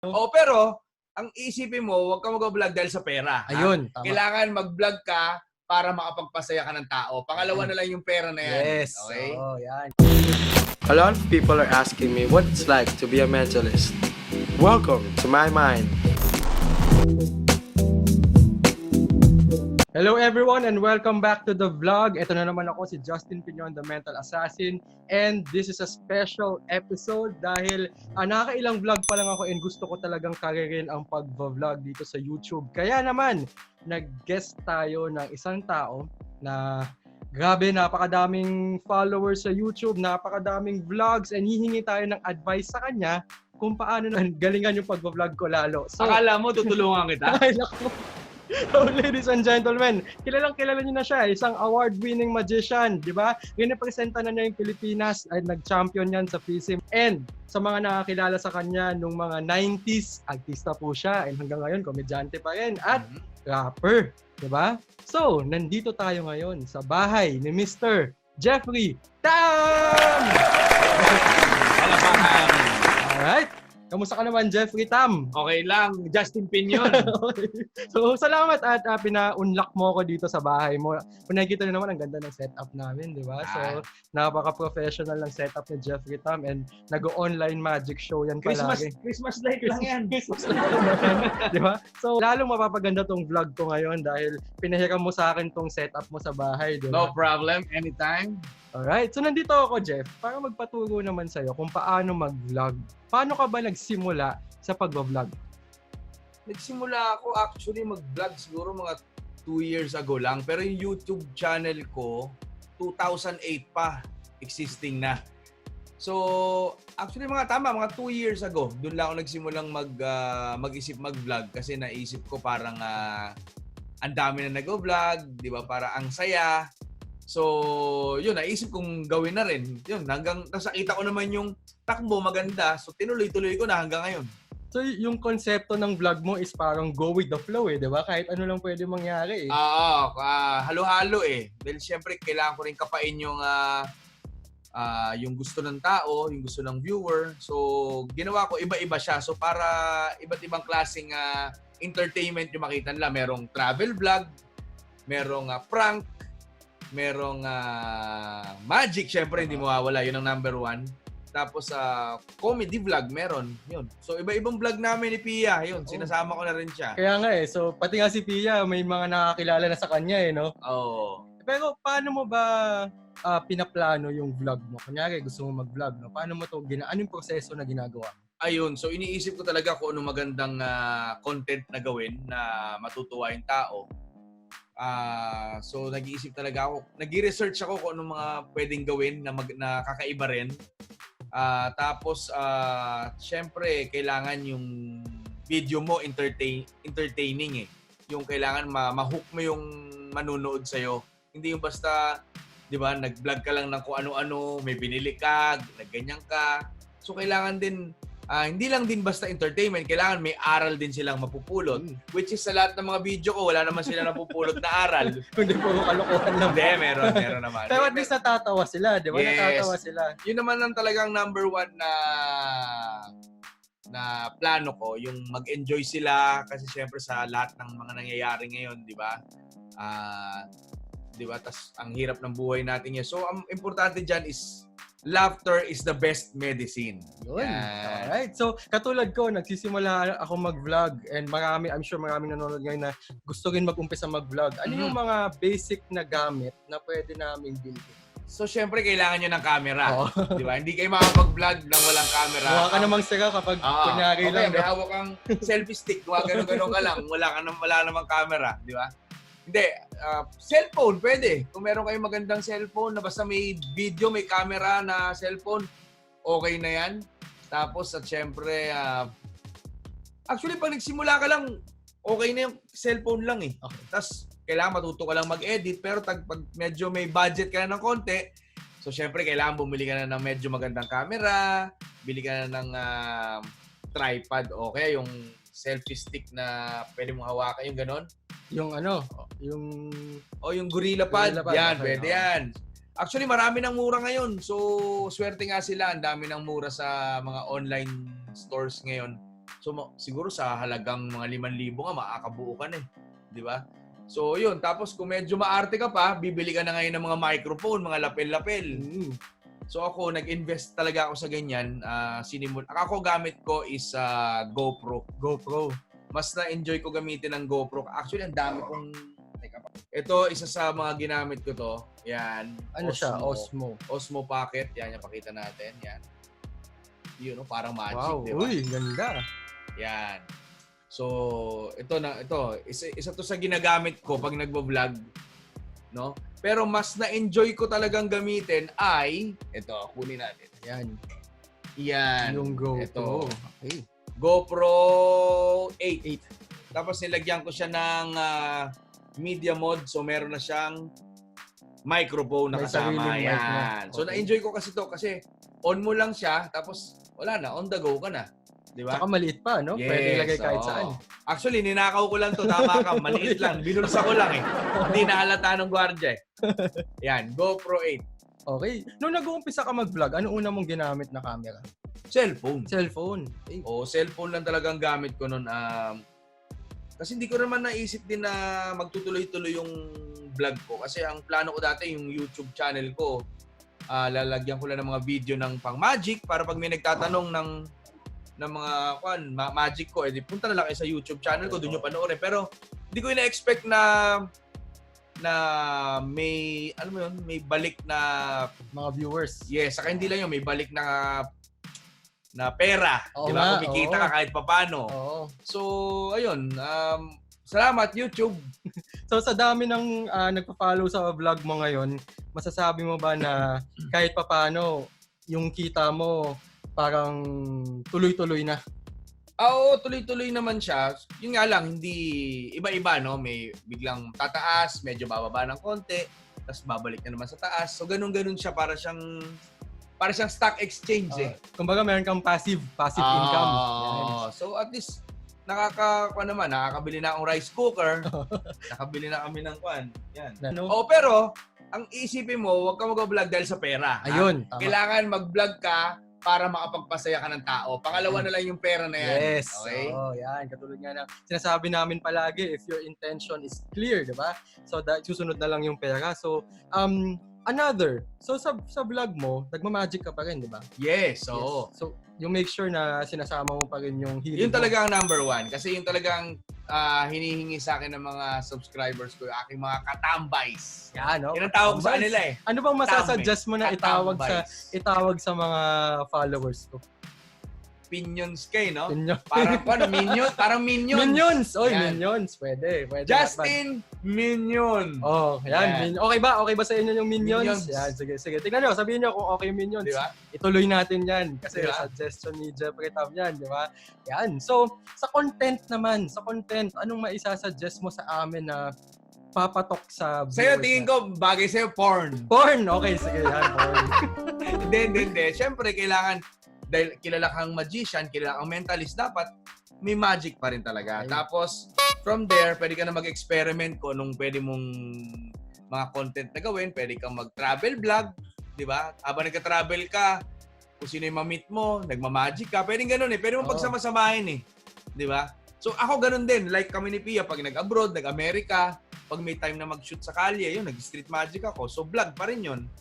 Oh, pero ang isipin mo, huwag ka mag-vlog dahil sa pera. Ayun, tama. Kailangan mag-vlog ka para makapagpasaya ka ng tao. Pangalawa na lang yung pera na yan. Yes. Okay? Oo, yan. A lot of people are asking me what it's like to be a mentalist. Welcome to my mind. Hello everyone and welcome back to the vlog. Ito na naman ako, si Justin Piñon, the Mental Assassin. And this is a special episode dahil nakailang vlog pa lang ako and gusto ko talagang karirin ang pag-vlog dito sa YouTube. Kaya naman, nag-guest tayo ng isang tao na grabe, napakadaming followers sa YouTube, napakadaming vlogs, and hihingi tayo ng advice sa kanya kung paano galingan yung pag-vlog ko lalo. So, Akala mo, tutulungan kita? ay, naku. So, ladies and gentlemen, kilala niyo na siya, isang award-winning magician, di ba? Representa na niya yung Pilipinas, ay nag-champion yan sa FISM. And sa mga nakakilala sa kanya nung mga 90s, artista po siya, and hanggang ngayon, komedyante pa rin, at rapper, di ba? So, nandito tayo ngayon sa bahay ni Mr. Jeffrey Tam! Alright. Kamusta ka naman, Jeffrey Tam? Okay lang, Justin Piñon. Okay. So, salamat at pina-unlock mo ako dito sa bahay mo. Kung nakikita nyo naman, ang ganda ng setup namin, di ba? So, napaka-professional ng setup ni Jeffrey Tam and nag-online magic show yan palagi. Christmas light lang yan. Christmas light. Di ba? So, lalong mapapaganda tong vlog ko ngayon dahil pinahiram mo sa akin tong setup mo sa bahay, di ba? No problem, anytime. Alright, so nandito ako, Jeff, para magpaturo naman sa'yo kung paano mag-vlog. Paano ka ba nagsimula sa pag-vlog? Nagsimula ako actually mag-vlog siguro mga 2 years ago lang. Pero yung YouTube channel ko, 2008 pa existing na. So, actually mga 2 years ago, doon lang ako nagsimulang mag-isip mag-vlog kasi naisip ko parang ang dami na nag-vlog, di ba? Para ang saya. So, yun, naisip kong gawin na rin. Yun, hanggang nasakita ko naman yung takbo maganda. So, tinuloy-tuloy ko na hanggang ngayon. So, yung konsepto ng vlog mo is parang go with the flow di ba? Kahit ano lang pwede mangyari halo-halo Dahil siyempre, kailangan ko rin kapain yung gusto ng tao, yung gusto ng viewer. So, ginawa ko iba-iba siya. So, para iba't ibang klaseng entertainment yung makita nila. Merong travel vlog, merong prank, merong magic, syempre hindi mawawala, yun ang number 1. Tapos comedy vlog meron, yun. So iba-ibang vlog namin ni Pia, yun, sinasama ko na rin siya. Kaya nga so pati nga si Pia, may mga nakakilala na sa kanya no? Oo. Pero paano mo ba pinaplano yung vlog mo? Kunyari gusto mo mag-vlog, no? Paano mo to anong proseso na ginagawa? Ayun, so iniisip ko talaga kung anong magandang content na gawin na matutuwa yung tao. So nag-iisip talaga ako, nag-research ako kung anong mga pwedeng gawin na kakaiba rin. Tapos syempre kailangan yung video mo entertaining Yung kailangan ma-hook mo yung manunood sa'yo. Hindi yung basta, 'di ba, nag-vlog ka lang ng kung ano-ano, may binili ka, nagganyan ka. So kailangan din hindi lang din basta entertainment, kailangan may aral din silang mapupulot. Which is sa lahat ng mga video ko, wala naman sila napupulot na aral. Hindi puro kalokohan lang. Hindi, meron naman. Pero at least natatawa sila, di ba? Yes. Natatawa sila. Yun naman ang talagang number 1 na plano ko, yung mag-enjoy sila kasi syempre sa lahat ng mga nangyayari ngayon, di ba? Di ba? Tas ang hirap ng buhay natin ngayon. So, ang importante dyan is laughter is the best medicine. Yun. Alright. So, katulad ko, nagsisimula ako mag-vlog and I'm sure maraming nanonood ngayon na gusto rin mag-umpisa mag-vlog. Ano yung mga basic na gamit na pwede naming bilhin? So, syempre, kailangan nyo ng camera. Di ba? Hindi kayo makapag-vlog nang walang camera. Mukha ka namang sira kapag kunyari lang. May hawak kang selfie stick. Gano'n ka lang. Wala namang camera. Di ba? Hindi. Cellphone, pwede. Kung meron kayong magandang cellphone na basta may video, may camera na cellphone, okay na yan. Tapos, at syempre, actually, pag nagsimula ka lang, okay na yung cellphone lang Okay. Tapos, kailangan matuto ka lang mag-edit, pero pag medyo may budget ka na ng konti, so syempre, kailangan bumili ka na ng medyo magandang camera, bili ka na ng tripod, okay, yung selfie stick na pwede mong hawakan, yung ganon. Yung yung Gorilla Pad. Yan, pwede yan. Actually, marami ng mura ngayon. So, swerte nga sila. Ang dami ng mura sa mga online stores ngayon. So siguro sa halagang mga 5,000 nga makakabuo ka na eh, 'di ba? So yun, tapos kung medyo maarte ka pa, bibili ka na ngayon ng mga microphone, mga lapel-lapel. So ako nag-invest talaga ako sa ganyan. Ako gamit ko is GoPro. Mas na-enjoy ko gamitin ng GoPro. Actually, ang dami kong ito, isa sa mga ginamit ko to. Yan. Ano siya? Osmo. Osmo Pocket. Yan, yung pakita natin. Yan. Yun, no? Parang magic, Wow. di ba? Uy, ganda. Yan. So, ito. Isa to sa ginagamit ko pag nagbo-vlog. No? Pero mas na-enjoy ko talagang gamitin ay, ito, kunin natin. Yan. Yung GoPro. Ito. Okay. GoPro 8. Tapos nilagyan ko siya ng media mode. So, meron na siyang microphone na May kasama. sariling mic na. Yan. So, Okay. na-enjoy ko kasi to kasi on mo lang siya. Tapos, wala na. On the go ka na. Di ba? Saka maliit pa, no? Pwede ilagay kahit oo. saan. Actually, ninakaw ko lang to. Tama ka. Maliit lang. Binulsa ko lang eh. Hindi nahalata ng gwardiya eh. Yan. GoPro 8. Okay. Nung nag-uumpisa ka mag-vlog, ano una mong ginamit na camera? Cellphone. Cellphone. Okay. O, cellphone lang talagang gamit ko nun. Kasi hindi ko naman naisip din na magtutuloy-tuloy yung vlog ko. Kasi ang plano ko dati, yung YouTube channel ko, lalagyan ko lang ng mga video ng pang magic para pag may nagtatanong ng mga magic ko, edi punta na lang kayo sa YouTube channel ko, doon nyo panoorin. Pero hindi ko ina-expect na may, ano mo yun, may balik na, Mga viewers. yes, saka hindi lang yun, may balik na pera. Oo Di ba? nga, Kumikita oo. ka kahit papano. Oo. So, ayun. Salamat, YouTube. So sa dami ng nagpa-follow sa vlog mo ngayon, masasabi mo ba na kahit papano yung kita mo parang tuloy-tuloy na? Oo, tuloy-tuloy naman siya. Yun nga lang, hindi iba-iba, no? May biglang tataas, medyo bababa ng konti, tapos babalik na naman sa taas. So, ganun-ganun siya. Para siyang stock exchange, eh. Kumbaga meron kang passive income. Yan. So, at least, nakakabili na akong rice cooker. Nakabili na kami ng kwan. Yan. Ano? Oh, pero, ang iisipin mo, huwag ka mag-vlog dahil sa pera. ha? Ayun. Tama. Kailangan mag-vlog ka para makapagpasaya ka ng tao. Pangalawa na lang yung pera na yan. Yes. Okay? Oo, yan. Katulad nga na sinasabi namin palagi, if your intention is clear, di ba? So, susunod na lang yung pera. So, so sa vlog mo, nagma-magic ka pa rin, di ba? Yes, oo. Yes. So, you make sure na sinasama mo pa rin yung hilig Yun mo. talaga ang number one. Kasi yun talagang hinihingi sa akin ng mga subscribers ko, yung aking mga katambays. Yan, no? Yan ang tawag ko sa Tambays. kanila eh. Ano bang masasuggest mo na Katambays. itawag sa mga followers ko? Pinions kay, no? Minions. Parang minions. Minions! Oy, Yan. Minions. Pwede. Justin Minion. Oh, yan. Yan. Okay ba sa inyo yung Minions? Minions. Yan, sige. Tingnan nyo, sabihin nyo kung okay yung Minions. Di ba? Ituloy natin yan. Kasi Di ba? suggestion ni Jeffrey Tam yan, di ba? Yan. So, sa content, anong maisasuggest mo sa amin na papatok sa viewers? Sa'yo, tingin ko, bagay sa'yo, porn. Porn! Okay, sige yan. Porn. Hindi. Siyempre, dahil kilala kang magician, kilala kang mentalist, dapat may magic pa rin talaga. Okay. Tapos, from there, pwede ka na mag-experiment kung anong pwede mong mga content na gawin. Pwede kang mag-travel vlog, di ba? Habang nagka-travel ka, kung sino yung ma-meet mo, nagma-magic ka, pwede ganun eh. Pwede mong Oo. pagsama-samahin eh. Di ba? So, ako ganun din. Like kami ni Pia, pag nag-abroad, nag-Amerika, pag may time na mag-shoot sa kalye, yun, nag-street magic ako. So, vlog pa rin yun.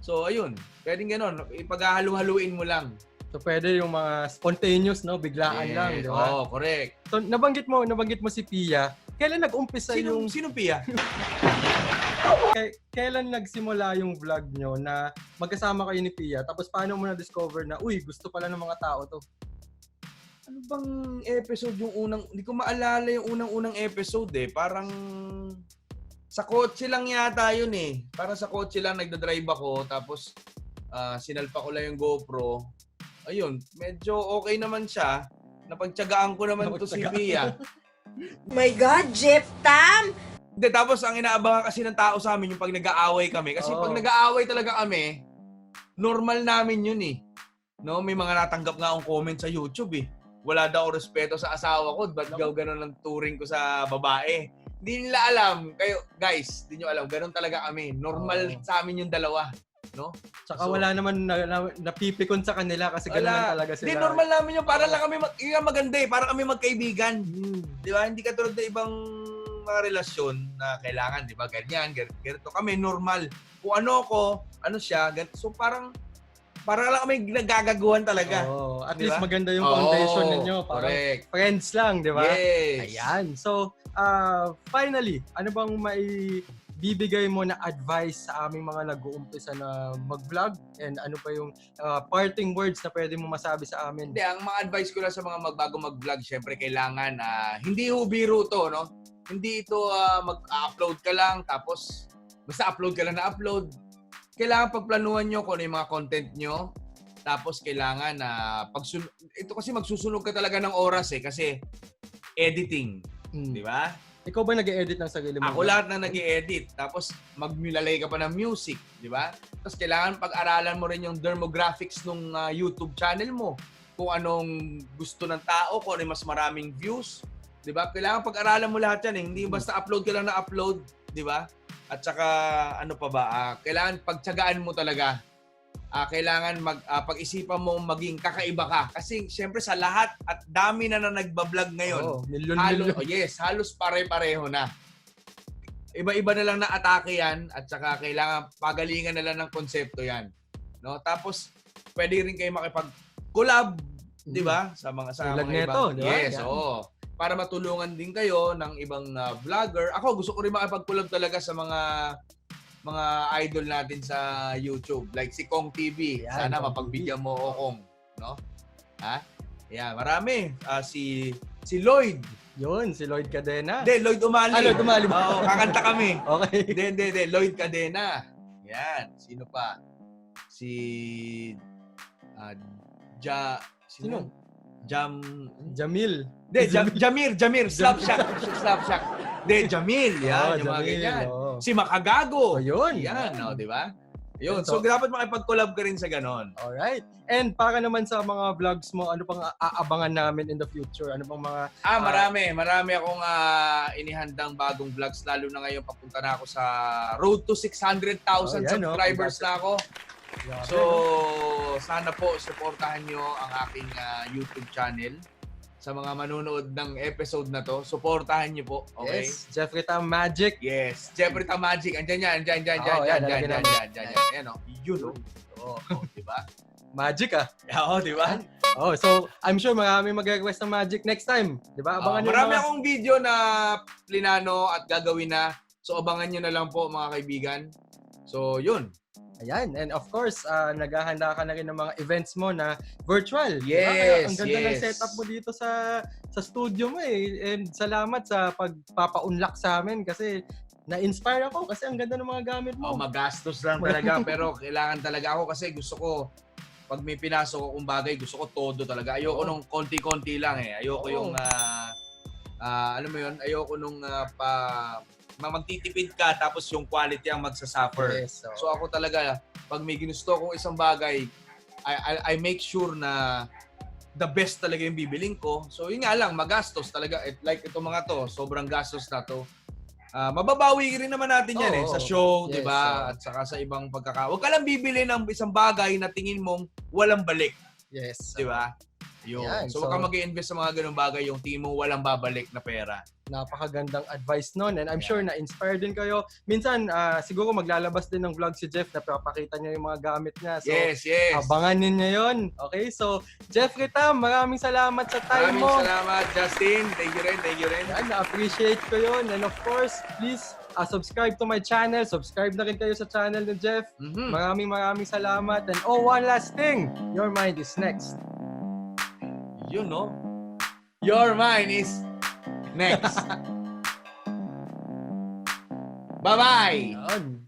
So, ayun. Pwedeng ganun. Ipaghahalu-haluin mo lang. So, pwede yung mga spontaneous, no? Biglaan lang, di ba? Oo, correct. So, nabanggit mo si Pia. Kailan nag-umpisa Sino Pia? Kailan nagsimula yung vlog nyo na magkasama kayo ni Pia? Tapos paano mo na-discover na, uy, gusto pala ng mga tao to? Ano bang episode yung unang... Hindi ko maalala yung unang episode eh. Parang... Sa kotse lang yata yun eh. Parang sa kotse lang nagdadrive ako. Tapos sinalpa ko lang yung GoPro. Ayun, medyo okay naman siya. Napagtyagaan ko naman to si Pia. My God, Jeff Tam! Hindi, tapos ang inaabangan kasi ng tao sa amin yung pag nag-aaway kami. Kasi Oo. pag nag-aaway talaga kami, normal namin yun eh. No, may mga natanggap nga akong comment sa YouTube eh. Wala daw respeto sa asawa ko. Ba't daw ganun ang turing ko sa babae? Hindi nila alam. Kayo, guys, hindi nyo alam. Ganun talaga kami. Normal Oo. sa amin yung dalawa. no? Tsaka So, wala naman napipikon sa kanila kasi gano'n lang talaga sila. Hindi, normal namin yung para lang kami, yung maganda para kami magkaibigan. Di ba? Hindi katulad ng ibang mga relasyon na kailangan, di ba? Ganyan, ganito. Kami, normal. Kung ano ako, ano siya, ganito. So parang lang kami nagagaguhan talaga. Oh, at Di least ba? maganda yung foundation ninyo. Parang Correct. friends lang, di ba? Yes. Ayan. So, finally, ano bang maibibigay mo na advice sa aming mga nag-uumpisa na mag-vlog? And ano pa yung parting words na pwede mo masabi sa amin? Hindi, ang mga advice ko lang sa mga magbago mag-vlog, syempre kailangan, hindi biro to, no? Hindi ito mag-upload ka lang, tapos basta upload ka lang na upload. Kailangan pagplanuhan nyo kung ano yung mga content nyo. Tapos kailangan ito kasi magsusunog ka talaga ng oras kasi editing. Di ba? Ikaw ba nag-e-edit ng sarili mo? Ako lahat na nag-i-edit. Tapos magmilalay ka pa ng music. Di ba? Tapos kailangan pag-aralan mo rin yung demographics ng YouTube channel mo. Kung anong gusto ng tao, kung ano yung mas maraming views. Di ba? Kailangan pag-aralan mo lahat yan. Hindi basta upload ka lang na upload. Di ba? At saka, ano pa ba, kailangan pagtsagaan mo talaga. Kailangan pag-isipan mo maging kakaiba ka. Kasi, syempre, sa lahat at dami na nagbablog ngayon. Oo, milyon. Yes, halos pare-pareho na. Iba-iba na lang na atake yan at saka kailangan pagalingan na lang ng konsepto yan. No? Tapos, pwede rin kayo makipag-collab, di ba? Sa mga neto, di ba? Yes, oo. Para matulungan din kayo ng ibang vlogger. Ako, gusto ko rin makipag-collab talaga sa mga idol natin sa YouTube. Like si Kong TV. Yan, Sana Kong mapagbigyan mo o Kong. No? Ha? Yeah, marami. Si Lloyd. Yun, si Lloyd Cadena. Hindi, Lloyd Umali. Lloyd Umali ba? Oo, kakanta kami. Okay. Hindi. Lloyd Cadena. Yan. Sino pa? Si... Sino? Hindi, Jamil. Jamir. Slap Shack. Hindi, Jamil. Yan, yung mga ganyan. Si Makagago. Yun. Yan, di ba? Yun. So, dapat makipag-collab ka rin sa ganon. Alright. And para naman sa mga vlogs mo, ano pang aabangan namin in the future? Ano pang mga... Marami akong inihandang bagong vlogs. Lalo na ngayon, papunta na ako sa road to 600,000 subscribers na ako. So, sana po supportahan nyo ang aking YouTube channel. Sa mga manonood ng episode na to, supportahan nyo po. Okay? Yes. Jeffrey Tam Magic. Yes. Jeffrey Tam Magic. Andyan yan. Yan o. Yun o. Oo, diba? Magic Oo, diba? Oh, so I'm sure marami mag-request ng Magic next time. Diba? Abangan nyo Marami akong video na plinano at gagawin na. So, abangan nyo na lang po mga kaibigan. So, yun. Ayan. And of course, naghahanda ka na rin ng mga events mo na virtual. Yes, Kaya ang ganda ng setup mo dito sa studio mo And salamat sa pagpapa-unlock sa amin kasi na-inspire ako kasi ang ganda ng mga gamit mo. Magastos lang talaga pero kailangan talaga ako kasi gusto ko pag may pinasok akong bagay, gusto ko todo talaga. Ayoko nung konti-konti lang Ayoko yung alam mo yun, ayoko nung magtitipid ka tapos yung quality ang magsasuffer. Yes, so ako talaga, pag may ginusto kong isang bagay, I make sure na the best talaga yung bibiling ko. So yun nga lang, magastos talaga. Like itong mga to, sobrang gastos na to. Mababawi rin naman natin yan sa show, yes, di ba? At saka sa ibang Huwag ka lang bibili ng isang bagay na tingin mong walang balik. Yes. Di ba? Yun. Yan, So huwag ka mag-i-invest sa mga ganung bagay yung tingin mong walang babalik na pera. Napakagandang advice nun. And I'm sure na-inspire din kayo. Minsan, siguro maglalabas din ng vlog si Jeff na papakita niya yung mga gamit niya. So, Yes. abangan ninyo yun. Okay? So, Jeffrey Tam, maraming salamat sa time mo. Maraming salamat, Justin. Thank you rin. Yan, na-appreciate ko yun. And of course, please subscribe to my channel. Subscribe na rin kayo sa channel ni Jeff. Mhm. Maraming salamat. And one last thing. Your mind is next. You know, your mind is next. Bye-bye! Yan.